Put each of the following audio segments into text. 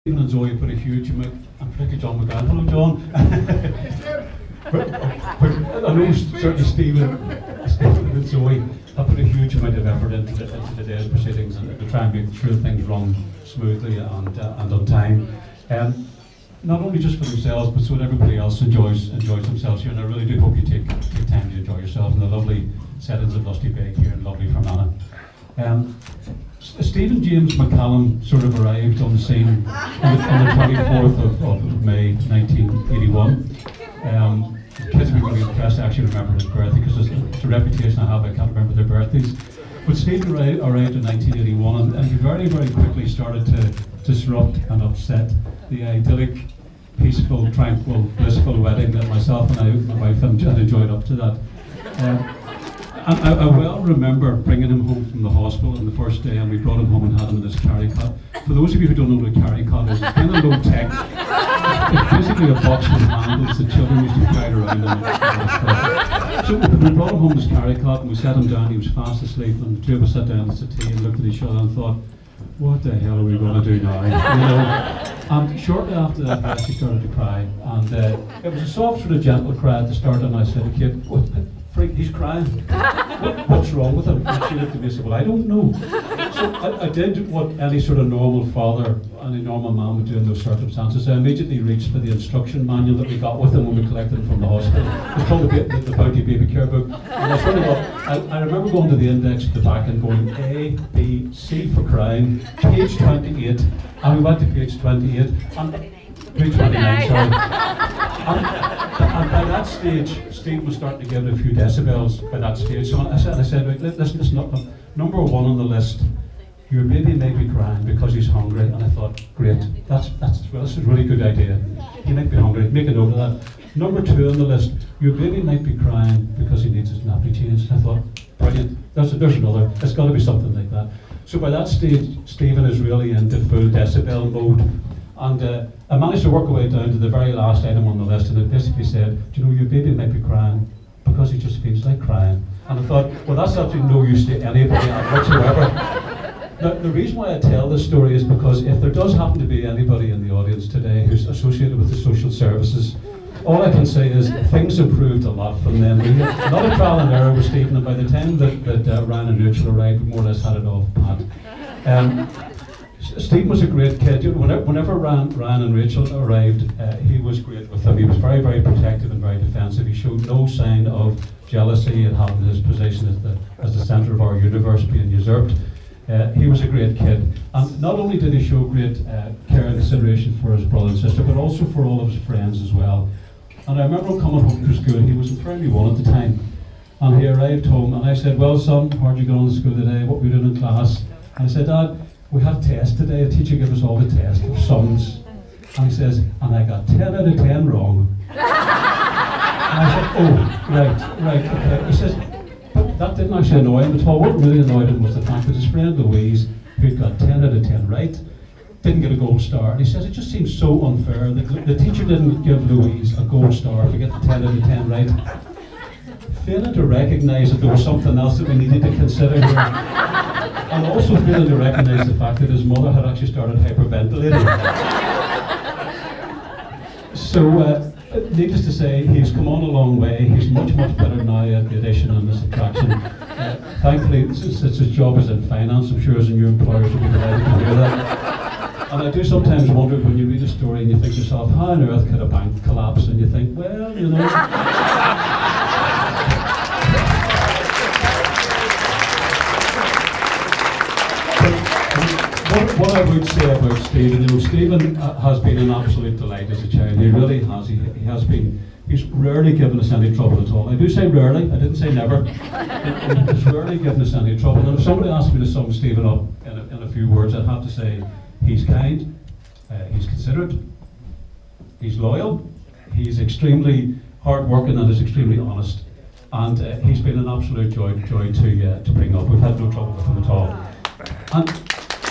Stephen and Zoe put a huge amount, and particularly John McGann. Hello, John. I know certainly Stephen and Zoe have put a huge amount of effort into today's proceedings and to try and make sure things run smoothly and on time. Not only just for themselves, but so that everybody else enjoys themselves here. And I really do hope you take time to enjoy yourself in the lovely settings of Lusty Bay here in lovely Fermanagh. Stephen James McCallum sort of arrived on the scene on the 24th of May 1981. Kids will be really impressed to actually remember his birthday because it's a reputation I have, I can't remember their birthdays. But Stephen arrived in 1981 and he very, very quickly started to disrupt and upset the idyllic, peaceful, tranquil, blissful wedding that myself and my wife had enjoyed up to that. I well remember bringing him home from the hospital on the first day, and we brought him home and had him in this carry cot. For those of you who don't know what a carry cot is, it's kind of low tech. It's basically a box with handles that children used to ride around in. So we brought him home in this carry cot and we set him down. He was fast asleep, and the two of us sat down at the tea and looked at each other and thought, what the hell are we going to do now? And shortly after that, he actually started to cry, and it was a soft sort of gentle cry at the start, and I said to the kid, "What? Freak, he's crying. What's wrong with him?" And she looked at me and said, "Well, I don't know." So I did what any sort of normal father, any normal man would do in those circumstances. I immediately reached for the instruction manual that we got with him when we collected him from the hospital. It's called the Bounty Baby Care Book. And I started off, I remember going to the index at the back and going A, B, C for crying, page 28, and we went to page 28, and page 29, sorry. And by that stage, Steve was starting to give it a few decibels by that stage. So I said, right, listen up. Number one on the list, your baby may be crying because he's hungry. And I thought, great, that's a really good idea. He might be hungry, make a note of that. Number two on the list, your baby might be crying because he needs his nappy changed. I thought, brilliant, there's another, it's got to be something like that. So by that stage, Stephen is really into full decibel mode. And I managed to work our way down to the very last item on the list, and it basically said, do you know, your baby might be crying because he just feels like crying. And I thought, well, that's absolutely no use to anybody whatsoever. Now, the reason why I tell this story is because if there does happen to be anybody in the audience today who's associated with the social services, all I can say is things improved a lot from then. We had a lot of trial and error with Stephen, and by the time that Ryan and Rachel arrived, we more or less had it all pat. Stephen was a great kid. Whenever Ryan and Rachel arrived, he was great with them. He was very, very protective and very defensive. He showed no sign of jealousy at having his position as the centre of our universe being usurped. He was a great kid. And not only did he show great care and consideration for his brother and sister, but also for all of his friends as well. And I remember him coming home from school. He was in primary one at the time. And he arrived home, and I said, well, son, how'd you get on to school today? What were you doing in class? And I said, Dad, we had tests today. The teacher gave us all the tests of sums. And he says, and I got 10 out of 10 wrong. And I said, oh, right, okay. He says, but that didn't actually annoy him at all. What really annoyed him was the fact that his friend Louise, who'd got 10 out of 10 right, didn't get a gold star. And he says, it just seems so unfair that the teacher didn't give Louise a gold star for getting 10 out of 10 right. Failing to recognise that there was something else that we needed to consider here. And also failing to recognise the fact that his mother had actually started hyperventilating. So, needless to say, he's come on a long way. He's much, much better now at the addition and the subtraction. Thankfully, since his job is in finance, I'm sure his new employers will be delighted to hear that. And I do sometimes wonder when you read a story and you think to yourself, how on earth could a bank collapse? And you think, well, you know. What I would say about Stephen, you know, Stephen has been an absolute delight as a child. He really has. He's rarely given us any trouble at all. I do say rarely, I didn't say never. He's rarely given us any trouble. And if somebody asked me to sum Stephen up in a few words, I'd have to say he's kind, he's considerate, he's loyal, he's extremely hard-working and is extremely honest. And he's been an absolute joy to bring up. We've had no trouble with him at all. And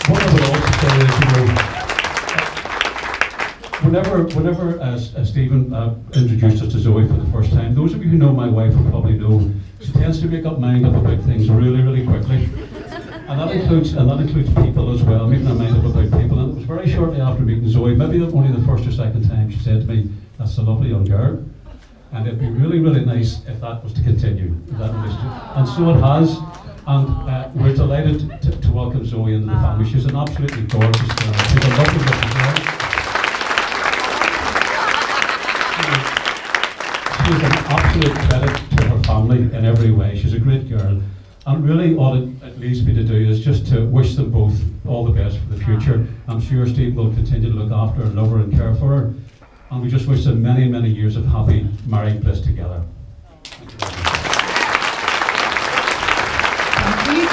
what I would also say is, whenever Stephen introduced us to Zoe for the first time, those of you who know my wife will probably know she tends to make up mind up about things really, really quickly. And that includes people as well, making their mind up about people. And it was very very shortly after meeting Zoe, maybe only the first or second time, she said to me, "That's a lovely young girl. And it'd be really, really nice if that was to continue, that relationship." And so it has. And we're delighted to welcome Zoe into the family. She's an absolutely gorgeous girl. She's a lovely little girl. She's an absolute credit to her family in every way. She's a great girl. And really all it leaves me to do is just to wish them both all the best for the future. I'm sure Steve will continue to look after her, love her and care for her. And we just wish them many, many years of happy married bliss together. Thank you.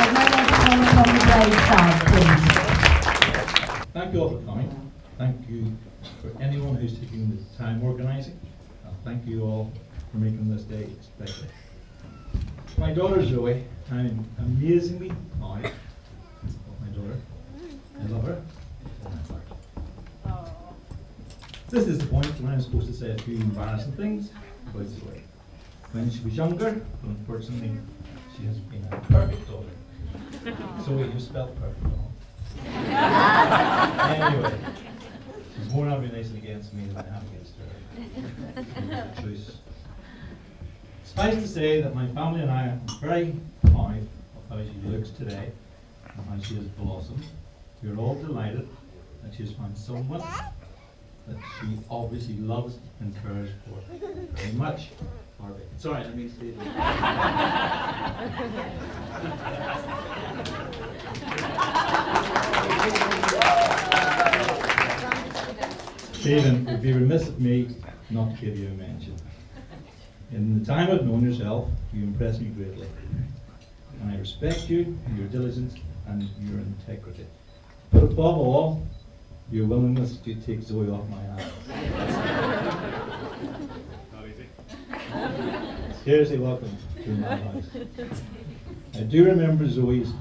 I'd now like to call upon the bride side, please. Thank you all for coming. Thank you for anyone who's taking the time organising. And thank you all for making this day special. My daughter Zoe, I'm amazingly proud of my daughter. I love her. This is the point when I'm supposed to say a few embarrassing things about Zoe. When she was younger, but unfortunately, she has been a perfect daughter. Zoe, you spelled perfect wrong. Anyway, she's more not been nice against me than I have against her. Choice. Suffice to say that my family and I are very proud of how she looks today and how she has blossomed. We are all delighted that she has found someone that she obviously loves and cares for very much. Harvey. Sorry, I mean Steve. Stephen, it would be remiss of me not to give you a mention. In the time I've known yourself, you impress me greatly. And I respect you, your diligence, and your integrity. But above all, your willingness to take Zoe off my hands. Not easy. Seriously, welcome to my house. I do remember Zoe's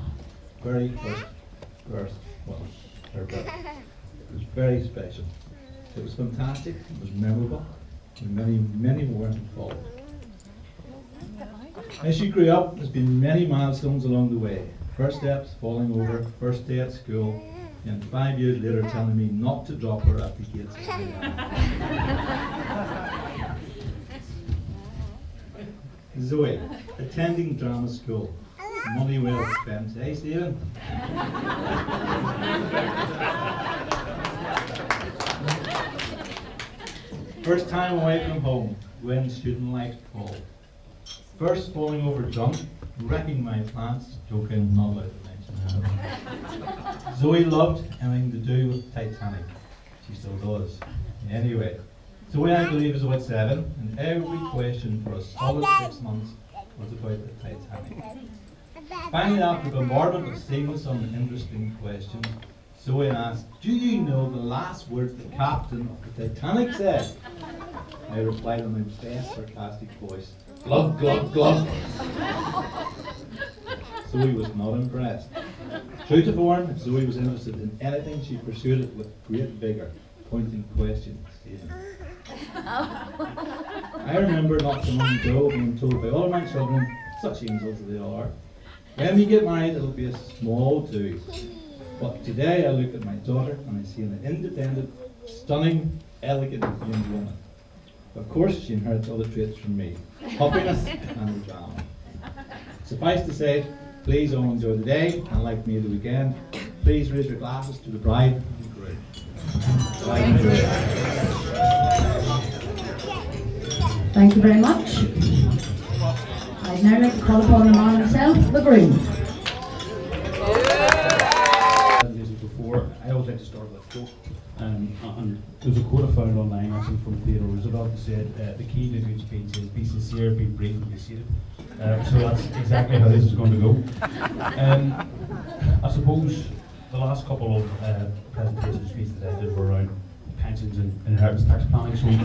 very first birth. Well, her birth. It was very special. It was fantastic, it was memorable, and many, many more have followed. As she grew up, there's been many milestones along the way. First steps, falling over, first day at school, and 5 years later telling me not to drop her at the gates of the Zoe, attending drama school. Money well spent. Hey, Stephen? First time away from home, when student life called. First falling over drunk, wrecking my plants, joking, not allowed to mention that. Zoe loved anything to do with Titanic. She still does. Anyway, Zoe, I believe, is about 7, and every question for a solid 6 months was about the Titanic. Finally, after a bombardment of seamless and interesting questions, Zoe asked, "Do you know the last words the captain of the Titanic said?" I replied in my best sarcastic voice, "Glug, glug, glug." Zoe was not impressed. True to form, if Zoe was interested in anything, she pursued it with great vigour, pointing questions. I remember not so long ago being told by all my children, such angels as they are, when we get married it'll be a small do. But today I look at my daughter and I see an independent, stunning, elegant young woman. Of course she inherits all the traits from me, happiness and drama. Suffice to say, please all enjoy the day, and like me the weekend, please raise your glasses to the bride and groom. Thank you very much. I'd now like to call upon the man himself, the groom. Before, I always like to start with a quote. And there's a quote I found online actually from Theodore Roosevelt that said, "The key to a good speech is be sincere, be brief, and be seated." So that's exactly how this is going to go. I suppose the last couple of presentation speeches that I did were around pensions and inheritance tax planning. So no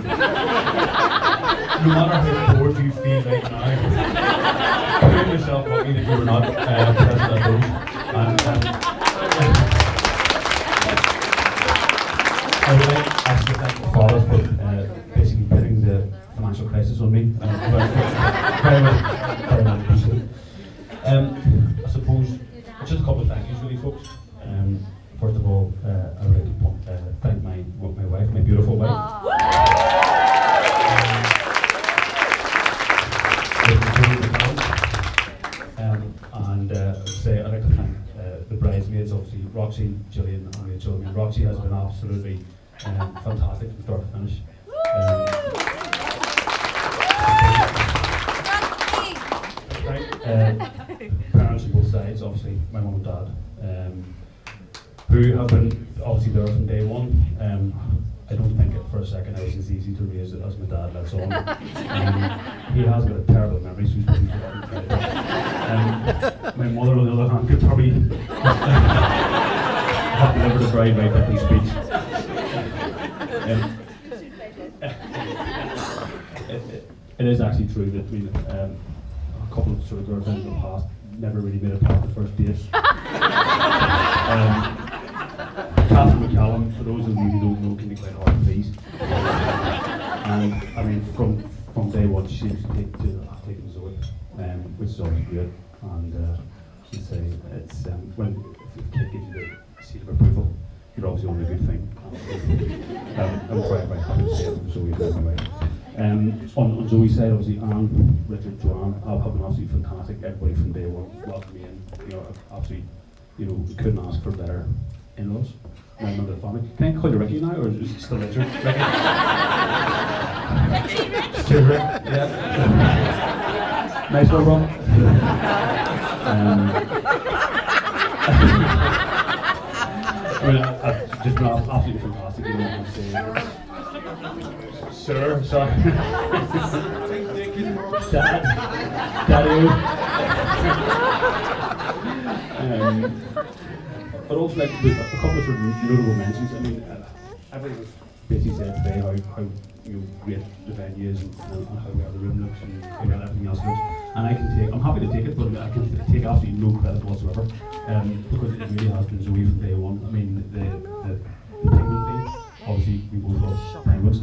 matter how bored you feel right now, prove yourself lucky that you were not present at those. I would like actually to thank my father for basically putting the financial crisis on me. Very well appreciated. I suppose just a couple of thank yous really, folks, for first of all, I would like to thank my wife, my beautiful wife. And say I'd like to thank the bridesmaids, obviously Roxy, Gillian, and Rachel. I mean, Roxy has been absolutely fantastic from start to finish. Parents on both sides, obviously my mum and dad, who have been obviously there from day one. I don't think for a second I was as easy to raise it as my dad lets on. He has got a terrible memory, so he's probably forgotten. My mother, on the other hand, could probably have delivered a very, very different speech. It is actually true that a couple of sort of girlfriends in the past never really made it past the first date. Catherine McCallum, for those of you who don't know, can be quite hard to please. And I mean, from day one, she seems to take to taking Zoe, which is always great. And she'd say it's when if a kid gives you the seal of approval, you're obviously on a good thing. I'm quite happy to say that Zoe's my way. On Zoe's side, obviously Anne, Richard, Joanne, have been absolutely fantastic. Everybody from day one welcomed me in. Absolutely, couldn't ask for better in-laws. Member of the family. Can I call you Ricky now, or is it still Richard? Ricky? Still Rick? Yeah. Nice one, Rob. I mean, I've just been absolutely fantastic. You know what I'm saying? Sir, sorry. Dad. Daddy. But also, like, with a couple of sort of notable mentions. I mean, everything was basically said today how great the venue is and how well the room looks and how well everything else looks. And I'm happy to take it, but I can take absolutely no credit whatsoever, because it really has been Zoe from day one. I mean, the penguin thing, obviously we both love penguins.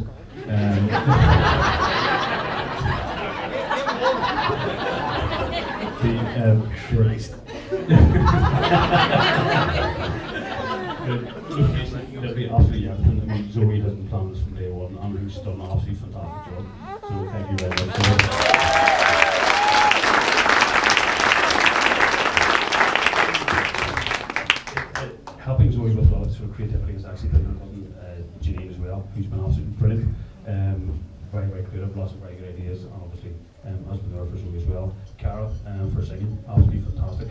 Literally absolutely everything. I mean, Zoe has been planning this from day one, and who's done an absolutely fantastic job. So thank you very much. Helping Zoe with a lot of sort of creativity has actually been Janine as well, who's been absolutely brilliant. Very, very creative, lots of very good ideas, and obviously has been there for Zoe as well. Cara, for singing, absolutely fantastic.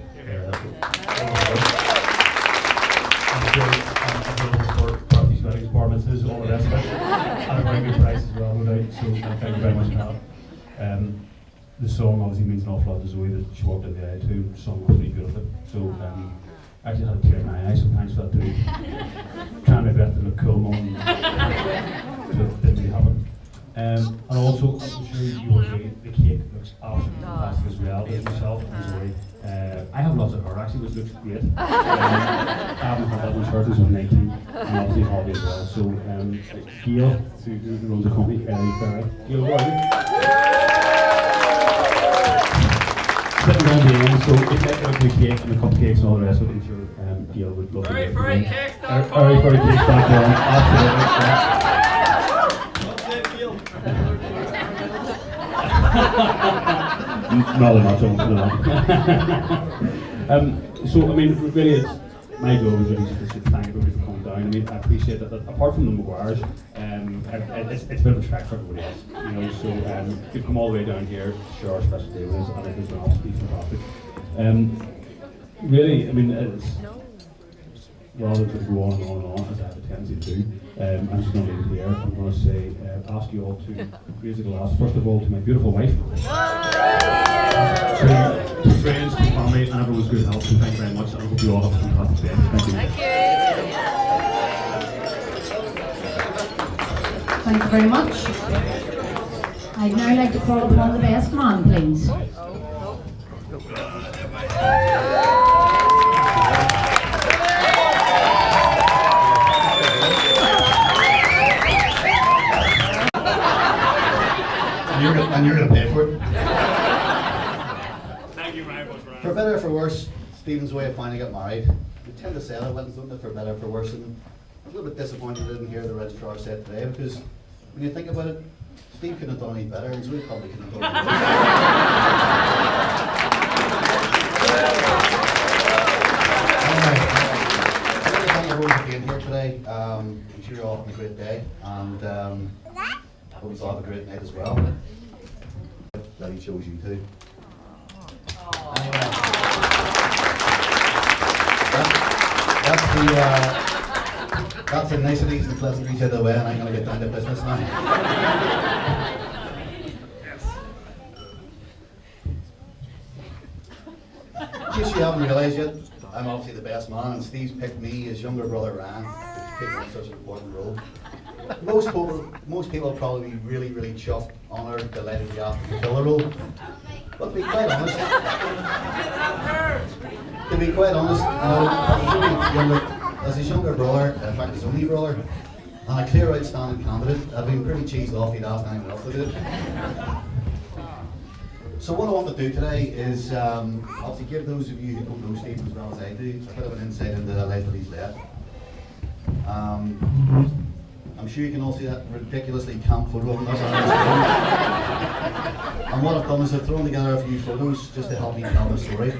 For parties, weddings, bar mitzvahs, all the rest of it. And a very good price as well, no doubt. So thank you very much, Cara. The song obviously means an awful lot to Zoe that she walked in the aisle to. The song was really beautiful. So I actually had a tear in my eye sometimes for that too. Trying my best to look cool, but it didn't really happen. And also, I'm sure you will agree, the cake looks absolutely fantastic as well. Myself and Zoe. I have lots of her actually, which looks great. I haven't had that much her since I was 19, and obviously Holly as well. So, Gail, who runs the company, Ferry. Gail, where are you? Sitting down the end, so if they get the cake and the cupcakes and all the rest of it, I'm sure Gail would love to. Furrycakes.com. Absolutely. No, they're not. So, I mean, really, it's my job is really just to thank everybody for coming down. I mean, I appreciate that apart from the Maguires, it's a bit of a trek for everybody else, So, you've come all the way down here to share our special day with us, and it has been absolutely fantastic. Really, I mean, it's rather than go on and on and on, as I have a tendency to do. I'm just going to leave it here. I'm going to say, ask you all to raise a glass. First of all, to my beautiful wife, to friends, to family, and everyone's good health. So thank you very much. I hope you all have a fantastic day. Thank you. Thank you very much. I'd now like to call upon the best man, please. And you're going to pay for it. Thank you very much, Brian. For better or for worse, Stephen's way of finally got married. we tend to say that, well, it's not for better or for worse, and I'm a little bit disappointed I didn't hear the registrar say it today, because when you think about it, Steve couldn't have done any better, and Zoe probably couldn't have done any better. Thank everyone for being here today. I'm sure you're all having a great day, and I hope you all have a great night as well. That he chose you too. Anyway, that's the niceties and pleasantries out of the way, and I'm going to get down to business now. In case you haven't realised yet, I'm obviously the best man, and Steve's picked me, his younger brother Ryan, to take on such an important role. Most people will probably be really, really chuffed, honoured, delighted to be asked to fulfill the role. But to be quite honest, as his younger brother, in fact his only brother, and a clear outstanding candidate, I've been pretty cheesed off he'd ask anyone else to do it. So what I want to do today is obviously give those of you who don't know Steve as well as I do a bit of an insight into the life that he's led. I'm sure you can all see that ridiculously camp photo of him. And what I've done is I've thrown together a few photos just to help me tell the story.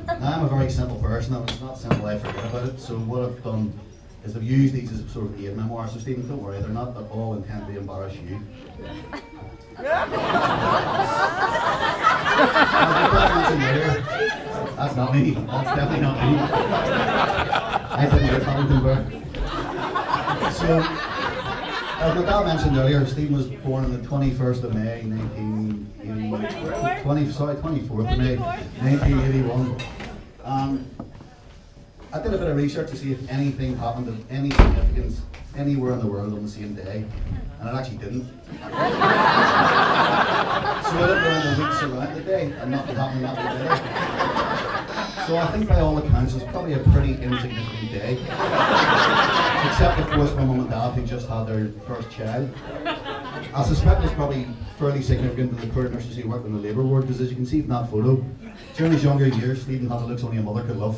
Now I'm a very simple person, and it's not simple I forget about it, so what I've done is I've used these as a sort of aid memoir, so Stephen, don't worry, they're not at all intended to embarrass you. That's not me, that's definitely not me. I didn't get Hamilton. So, as my dad mentioned earlier, Stephen was born on the 21st of May, 24th of May, 1981. I did a bit of research to see if anything happened of any significance anywhere in the world on the same day, and it actually didn't. So I looked around the weeks around the day, and nothing happened that day. So I think by all accounts, it's probably a pretty insignificant day. Except of course my mum and dad, who just had their first child. I suspect it's probably fairly significant to the poor nurses who worked in the labour ward, because as you can see from that photo, during his younger years, Stephen had the looks only a mother could love.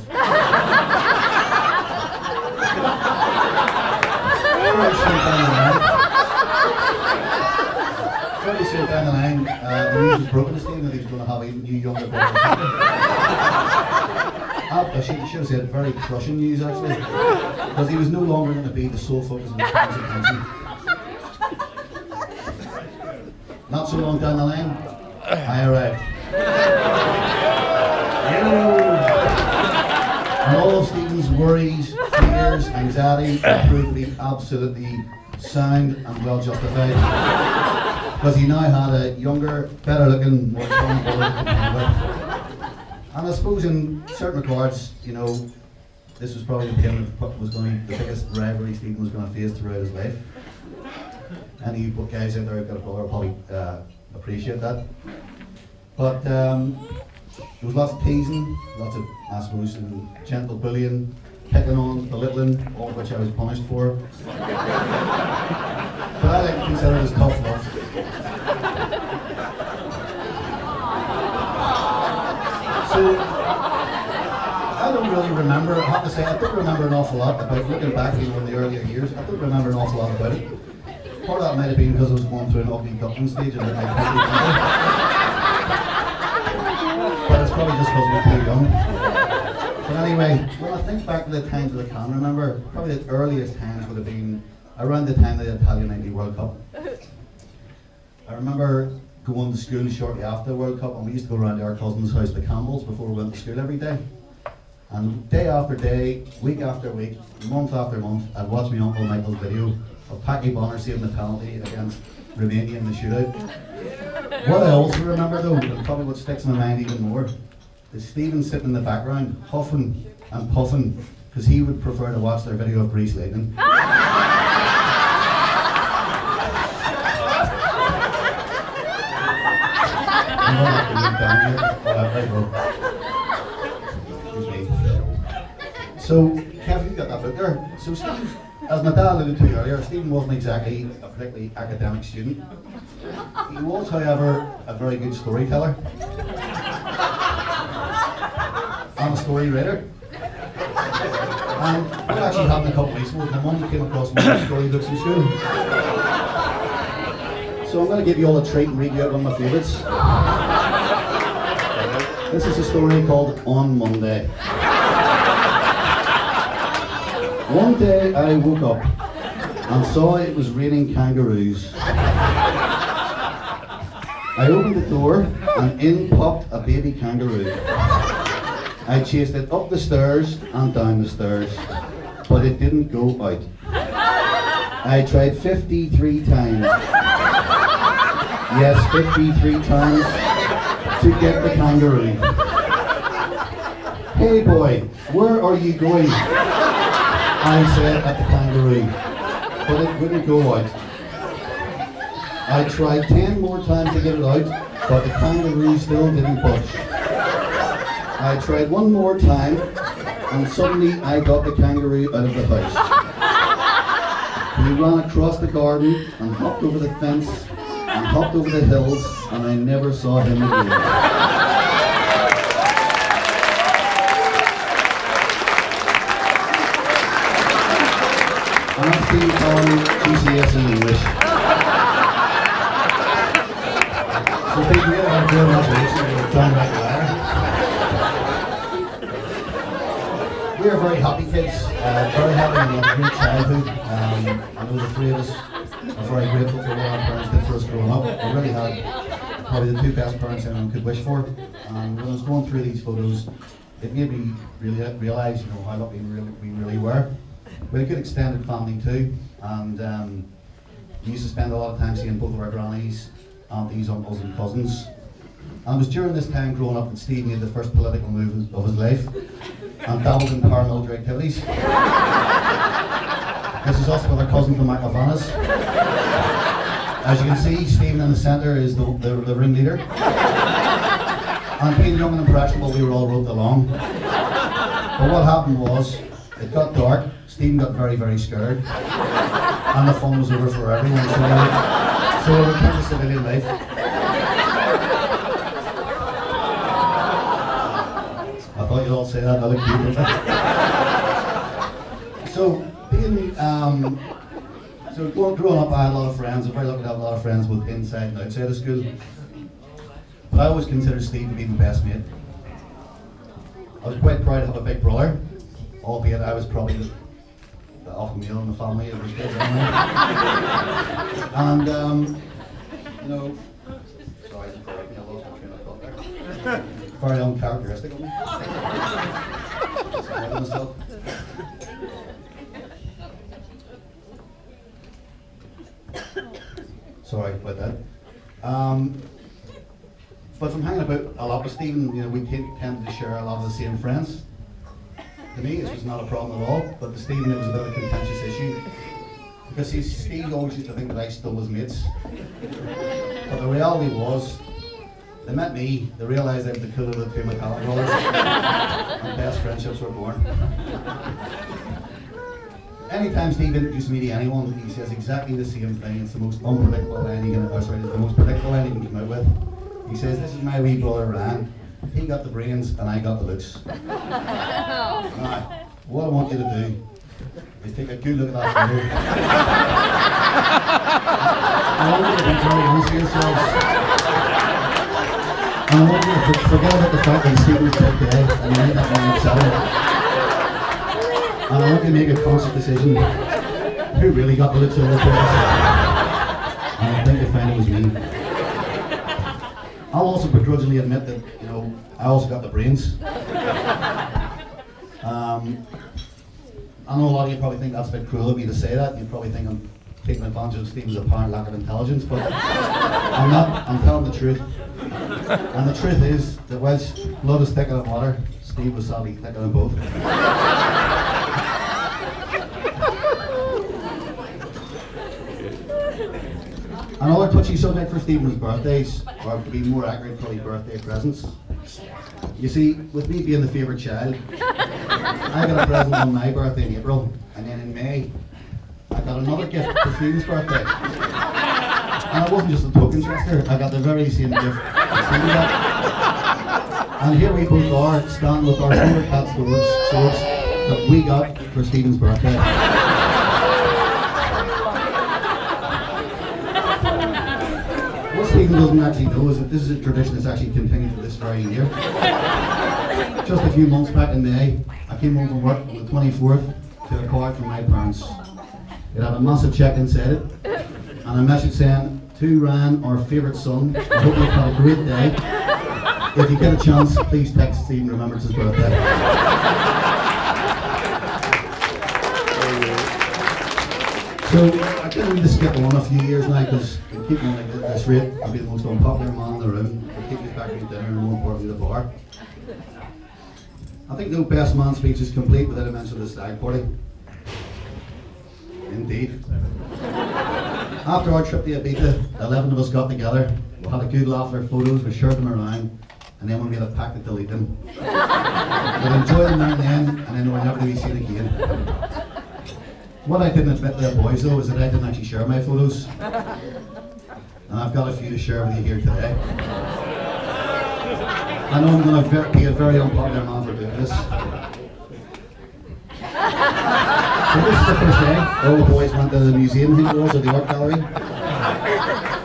Fairly soon down the line, the news was broken to Stephen that he was going to have a new younger brother. I should have said very crushing news actually, because he was no longer going to be the sole focus of his parents' attention. Not so long down the line, I arrived. And all of Stephen's worries, fears, anxiety proved to be absolutely sound and well justified, because he now had a younger, better looking, more strong brother to contend with. And I suppose in certain regards, you know, this was probably the biggest rivalry Stephen was going to face throughout his life. Any guys out there who've got a brother will probably appreciate that. But there was lots of teasing, lots of, I suppose, gentle bullying, picking on, belittling, all of which I was punished for. But I like to consider it as tough love. So, I don't really remember, I have to say, I don't remember an awful lot about, looking back in the earlier years, I don't remember an awful lot about it. Part of that might have been because I was going through an ugly duckling stage and then I but it's probably just because I was too young. But anyway, when I think back to the times that I can remember, probably the earliest times would have been around the time of the Italian '90 World Cup. I remember going to school shortly after the World Cup, and we used to go around to our cousin's house, the Campbells, before we went to school every day. And day after day, week after week, month after month, I'd watch my Uncle Michael's video of Packy Bonner saving the penalty against Romania in the shootout. What I also remember though, and probably what sticks in my mind even more, is Stephen sitting in the background, huffing and puffing, because he would prefer to watch their video of Grease Lightning. So, Kev, you got that book there. So Steve, as my dad alluded to earlier, Stephen wasn't exactly a particularly academic student. He was, however, a very good storyteller. And a story writer. And what actually happened a couple of weeks ago was my mum came across my storybooks in school. So I'm going to give you all a treat and read you out one of my favourites. This is a story called On Monday. One day I woke up and saw it was raining kangaroos. I opened the door and in popped a baby kangaroo. I chased it up the stairs and down the stairs, but it didn't go out. I tried 53 times. Yes, 53 times to get the kangaroo. Hey boy, where are you going? I said at the kangaroo, but it wouldn't go out. I tried 10 more times to get it out, but the kangaroo still didn't budge. I tried one more time, and suddenly I got the kangaroo out of the house. He ran across the garden and hopped over the fence and hopped over the hills, and I never saw him again. And that's the GCS in English. So Steve, you have a good imagination, you're done right there. We are very happy kids, very happy and had a great childhood. I know the three of us are very grateful for what our parents did for us growing up. We really had probably the two best parents anyone could wish for. And when I was going through these photos, it made me really realise, you know, how lucky we really were. We had a good extended family too, and we used to spend a lot of time seeing both of our grannies, aunties, uncles and cousins. And it was during this time growing up that Steve made the first political move of his life and dabbled in paramilitary activities. This is us with our cousin from McAvannas. As you can see, Stephen in the centre is the ringleader. And being young and impressionable, we were all roped along. But what happened was, it got dark, Stephen got very, very scared, and the fun was over for everyone, so we returned to civilian life. I thought you'd all say that, I look cute. So, growing up, I had a lot of friends. I'm very lucky to have a lot of friends both inside and outside of school. But I always considered Steve to be my best mate. I was quite proud to have a big brother, albeit I was probably the alpha male in the family of the kids anyway. And, you know, sorry to correct me, I lost my train of thought there. Very uncharacteristic of me. Sorry for myself. Sorry about that. But from hanging about a lot with Stephen, you know, we tended to share a lot of the same friends. To me, this was not a problem at all, but to Stephen it was a bit of a contentious issue. Because Steve always used to think that I stole his mates. But the reality was, they met me, they realised I was the cooler of the two McCallum brothers, and best friendships were born. Anytime Steve introduces me to anyone, he says exactly the same thing. It's the most unpredictable line he can, it's the most predictable line he can come out with. He says, "This is my wee brother Ryan. He got the brains and I got the looks." Now, what I want you to do is take a good look at that photo. I want you to be very honest with yourselves. And I want you to forget about the fact that Stephen's dead today and you need that man himself. And I want you to make a conscious decision who really got the looks of the place. And I think you'll find it was me. I'll also begrudgingly admit that, you know, I also got the brains. I know a lot of you probably think that's a bit cruel of me to say that. You probably think I'm taking advantage of Stephen's apparent lack of intelligence, but I'm not. I'm telling the truth. And the truth is that whilst blood is thicker than water, Steve was sadly thicker than both. Another touchy subject for Stephen's birthdays, or to be more accurate, probably birthday presents. You see, with me being the favourite child, I got a present on my birthday in April, and then in May, I got another gift for Stephen's birthday. And it wasn't just a token gesture, I got the very same gift that Stephen got. And here we both are, standing with our favourite cat swords, that we got for Stephen's birthday. What Stephen doesn't actually know is that this is a tradition that's actually continued to this very year. Just a few months back in May, I came home from work on the 24th to a card from my parents. It had a massive check inside it, and a message saying, "To Ryan, our favourite son, I hope you've had a great day. If you get a chance, please text Stephen, remember it's his birthday." So I didn't need to skip on a few years now, because keeping like at this rate, I'll be the most unpopular man in the room. I'll keep me back to dinner and more importantly the bar. I think no best man speech is complete without a mention of the stag party. Indeed. After our trip to Ibiza, 11 of us got together, we had a good laugh at our photos, we shared them around, and then we made a pact to delete them. We'd enjoy them now and then, and then we'll never be seen again. What I didn't admit to the boys though is that I didn't actually share my photos. And I've got a few to share with you here today. I know I'm going to be a very unpopular man for doing this. So this is the first day. All the boys went to the museum, I think it was, or the art gallery.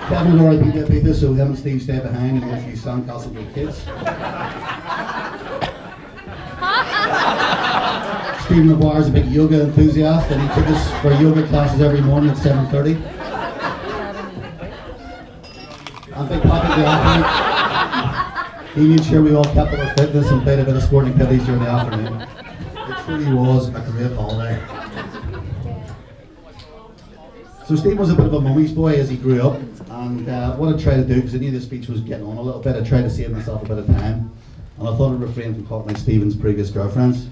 Kevin and Laura beat that Ibiza, so him and Steve stayed behind and went to sandcastles with the kids. Stephen McGuire's a big yoga enthusiast, and he took us for yoga classes every morning at 7:30. And Big Patrick the athlete, he made sure we all kept up our fitness and played a bit of sporting activities during the afternoon. It truly was a great holiday. So Steve was a bit of a mummy's boy as he grew up, and what I tried to do, because I knew the speech was getting on a little bit, I tried to save myself a bit of time, and I thought I'd refrain from talking like Stephen's previous girlfriends.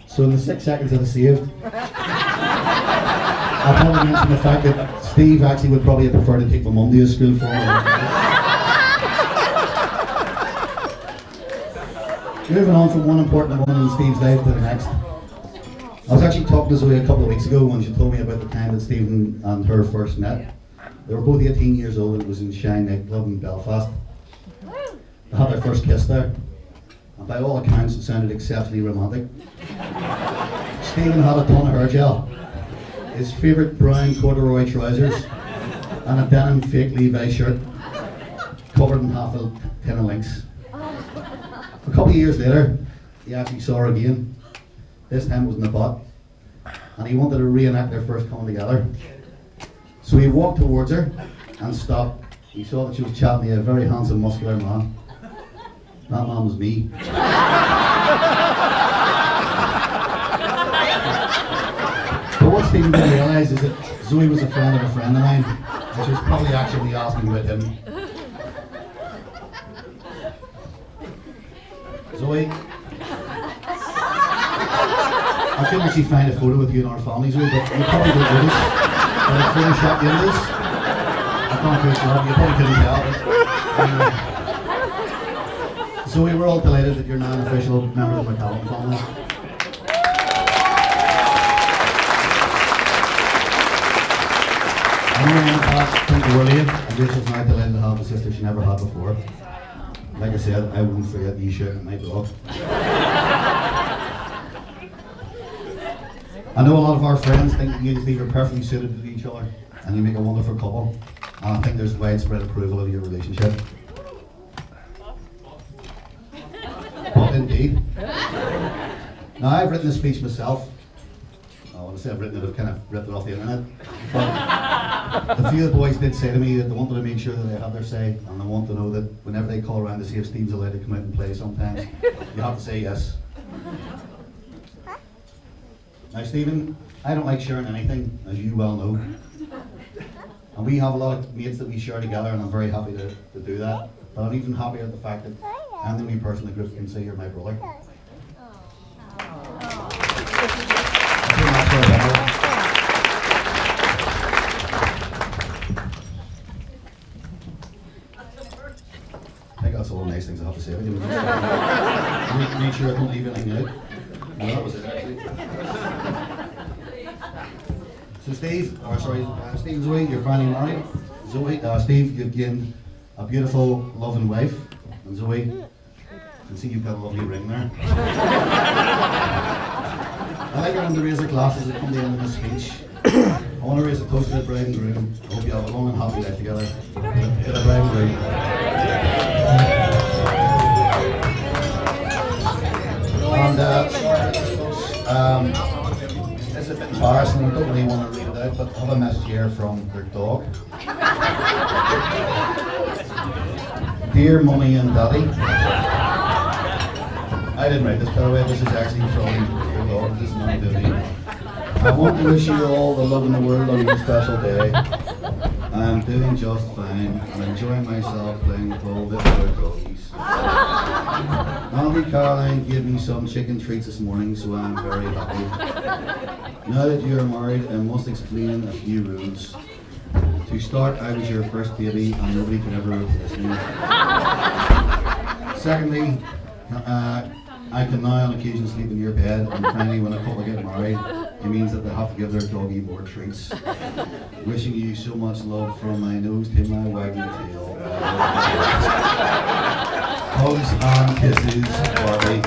So in the 6 seconds that I saved, I'll probably mention the fact that Steve actually would probably have preferred to take my mum to his school for me. Moving on from one important woman in Steve's life to the next. I was actually talking to Zoe a couple of weeks ago when she told me about the time that Stephen and her first met. They were both 18 years old and it was in Shine nightclub in Belfast. They had their first kiss there. And by all accounts it sounded exceptionally romantic. Stephen had a ton of hair gel, his favourite brown corduroy trousers, and a denim fake Levi shirt, covered in half a tin of links. A couple of years later, he actually saw her again. This time it was in the butt, and he wanted to reenact their first coming together. So he walked towards her and stopped. He saw that she was chatting to a very handsome, muscular man. That man was me. But what Stephen didn't realise is that Zoe was a friend of mine, and she was probably actually asking about him. Zoe, I couldn't actually find a photo with you and our family, Zoe, but you probably don't notice. But I photoshopped you in this. I can't prove that, you probably couldn't tell. Zoe, we're all delighted that you're now an official member of the McCallum family. I know in the past, think we were late, and Rachel's now delighted to have a sister she never had before. Like I said, I wouldn't forget you shouting at my blog. I know a lot of our friends think that you and Steve are perfectly suited to each other, and you make a wonderful couple. And I think there's widespread approval of your relationship. But indeed. Now I've written this speech myself. When I say I've written it, I've kind of ripped it off the internet. But a few of the boys did say to me that they wanted to make sure that they had their say, and they want to know that whenever they call around to see if Steve's allowed to come out and play sometimes, you have to say yes. Now Stephen, I don't like sharing anything, as you well know. And we have a lot of mates that we share together, and I'm very happy to do that. But I'm even happier at the fact that I'm the only person in the group that can say you're my brother. I think that's all the nice things I have to say. Make sure I don't leave anything out. No, that was it actually. So Steve and Zoe, you're finally married. Steve, you've gained a beautiful, loving wife. And Zoe, I can see you've got a lovely ring there. I like everyone to raise their glasses at come to the end of the speech. I want to raise a toast to the bride and groom. I hope you have a long and happy life together. To the bride and groom. And it's a bit embarrassing, I don't really want to read it out, but I have a message here from their dog. Dear Mummy and Daddy. I didn't write this, by the way, this is actually from their dog, this is not Billy. I want to wish you all the love in the world on your special day. I'm doing just fine and enjoying myself playing with all the other doggies. Auntie Caroline gave me some chicken treats this morning, so I'm very happy. Now that you are married, I must explain a few rules. To start, I was your first baby and nobody could ever replace me. Secondly, I can now on occasion sleep in your bed, and finally when a couple get married, it means that they have to give their doggy more treats. Wishing you so much love from my nose to my wagging tail. Hugs and kisses, Barbie.